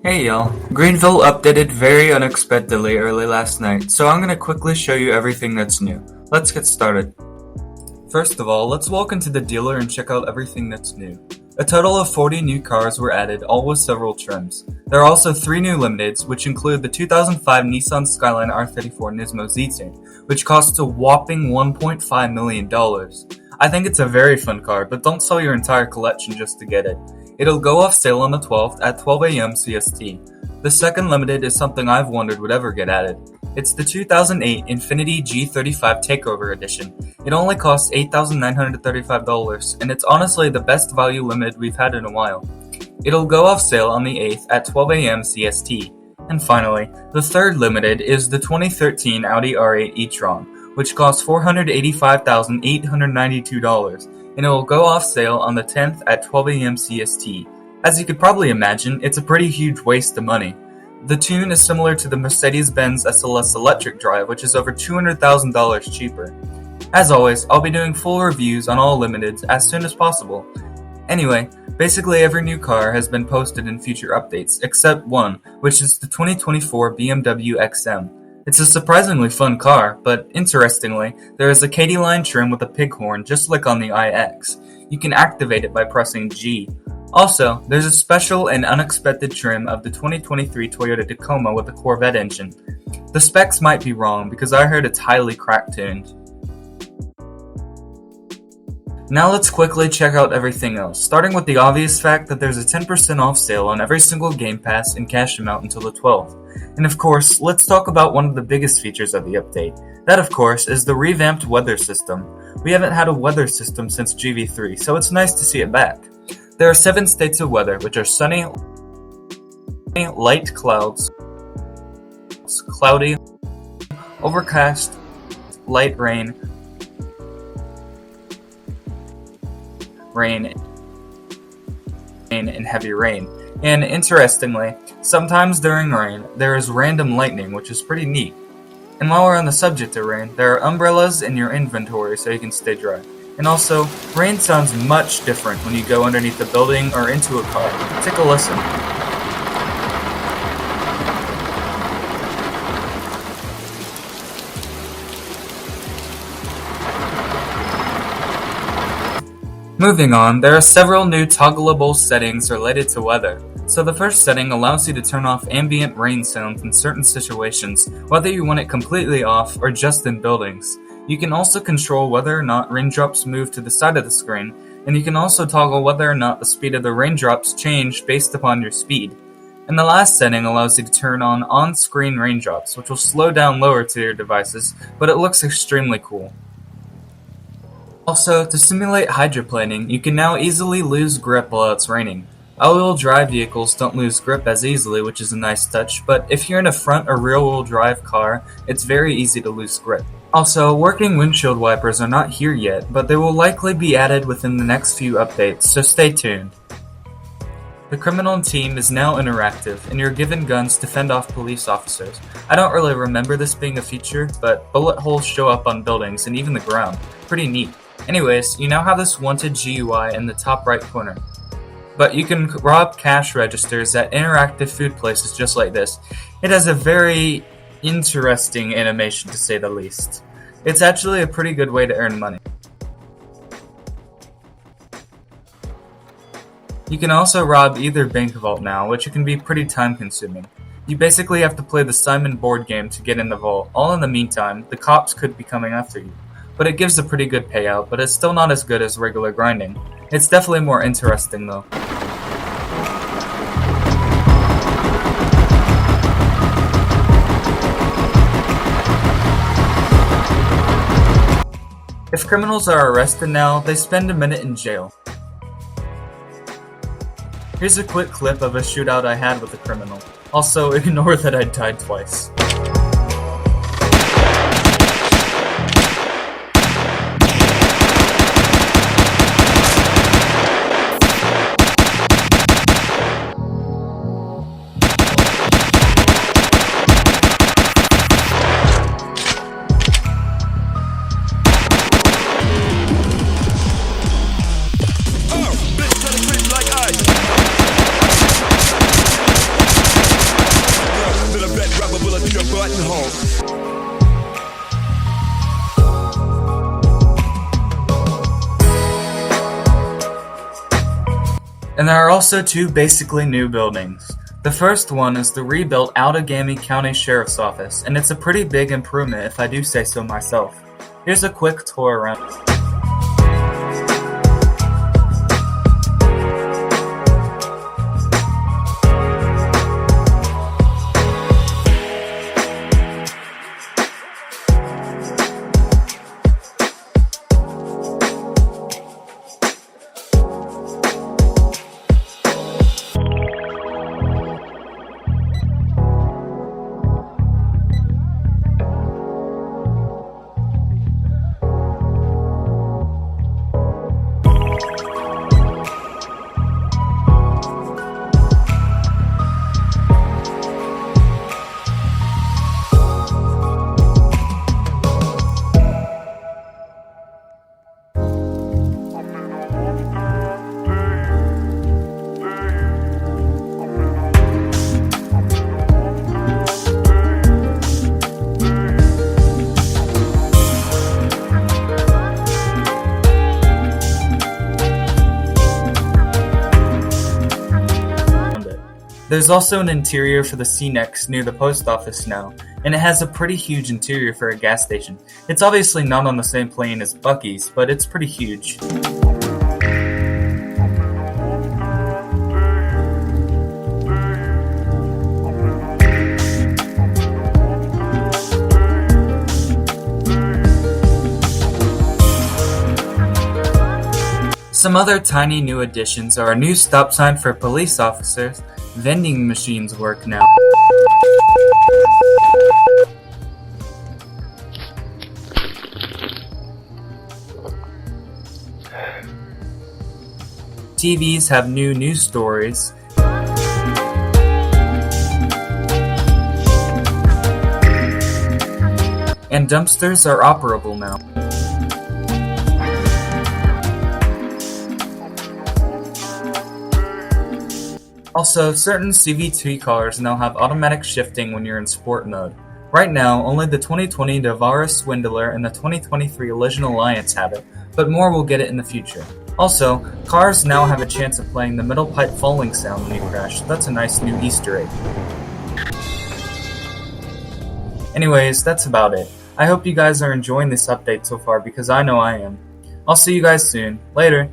Hey y'all, Greenville updated very unexpectedly early last night, so I'm gonna quickly show you everything that's new. Let's get started. First of all, let's walk into the dealer and check out everything that's new. A total of 40 new cars were added, all with several trims. There are also 3 new limiteds, which include the 2005 Nissan Skyline R34 Nismo Z-Tune, which costs a whopping $1.5 million. I think it's a very fun car, but don't sell your entire collection just to get it. It'll go off sale on the 12th at 12 AM CST. The second limited is something I've wondered would ever get added. It's the 2008 Infiniti G35 Takeover Edition. It only costs $8,935, and it's honestly the best value limited we've had in a while. It'll go off sale on the 8th at 12 AM CST. And finally, the third limited is the 2013 Audi R8 e-tron, which costs $485,892. And it will go off sale on the 10th at 12 AM CST. As you could probably imagine, it's a pretty huge waste of money. The tune is similar to the Mercedes-Benz SLS electric drive, which is over $200,000 cheaper. As always, I'll be doing full reviews on all limiteds as soon as possible. Anyway, basically every new car has been posted in future updates, except one, which is the 2024 BMW XM. It's a surprisingly fun car, but interestingly, there is a Katy line trim with a pig horn just like on the iX. You can activate it by pressing G. Also, there's a special and unexpected trim of the 2023 Toyota Tacoma with a Corvette engine. The specs might be wrong because I heard it's highly crack-tuned. Now let's quickly check out everything else, starting with the obvious fact that there's a 10% off sale on every single Game Pass and cash them out until the 12th. And of course, let's talk about one of the biggest features of the update. That of course is the revamped weather system. We haven't had a weather system since GV3, so it's nice to see it back. There are 7 states of weather, which are sunny, light clouds, cloudy, overcast, light rain, and heavy rain. And interestingly, sometimes during rain, there is random lightning, which is pretty neat. And while we're on the subject of rain, there are umbrellas in your inventory so you can stay dry. And also, rain sounds much different when you go underneath a building or into a car. Take a listen. Moving on, there are several new toggleable settings related to weather. So the first setting allows you to turn off ambient rain sounds in certain situations, whether you want it completely off or just in buildings. You can also control whether or not raindrops move to the side of the screen, and you can also toggle whether or not the speed of the raindrops change based upon your speed. And the last setting allows you to turn on-screen raindrops, which will slow down lower tier devices, but it looks extremely cool. Also, to simulate hydroplaning, you can now easily lose grip while it's raining. All-wheel drive vehicles don't lose grip as easily, which is a nice touch, but if you're in a front or rear-wheel drive car, it's very easy to lose grip. Also, working windshield wipers are not here yet, but they will likely be added within the next few updates, so stay tuned. The criminal team is now interactive, and you're given guns to fend off police officers. I don't really remember this being a feature, but bullet holes show up on buildings and even the ground. Pretty neat. Anyways, you now have this wanted GUI in the top right corner. But you can rob cash registers at interactive food places just like this. It has a very interesting animation to say the least. It's actually a pretty good way to earn money. You can also rob either bank vault now, which can be pretty time consuming. You basically have to play the Simon board game to get in the vault. All in the meantime, the cops could be coming after you. But it gives a pretty good payout, but it's still not as good as regular grinding. It's definitely more interesting though. If criminals are arrested now, they spend a minute in jail. Here's a quick clip of a shootout I had with a criminal. Also, ignore that I died twice. And there are also two basically new buildings. The first one is the rebuilt Outagamie County Sheriff's Office, and it's a pretty big improvement if I do say so myself. Here's a quick tour around. There's also an interior for the C-Nex near the post office now, and it has a pretty huge interior for a gas station. It's obviously not on the same plane as Buc-ee's, but it's pretty huge. Some other tiny new additions are a new stop sign for police officers. Vending machines work now. TVs have new news stories. And dumpsters are operable now. Also, certain CVT cars now have automatic shifting when you're in sport mode. Right now, only the 2020 Navara Swindler and the 2023 Elysian Alliance have it, but more will get it in the future. Also, cars now have a chance of playing the middle pipe falling sound when you crash, so that's a nice new Easter egg. Anyways, that's about it. I hope you guys are enjoying this update so far because I know I am. I'll see you guys soon. Later!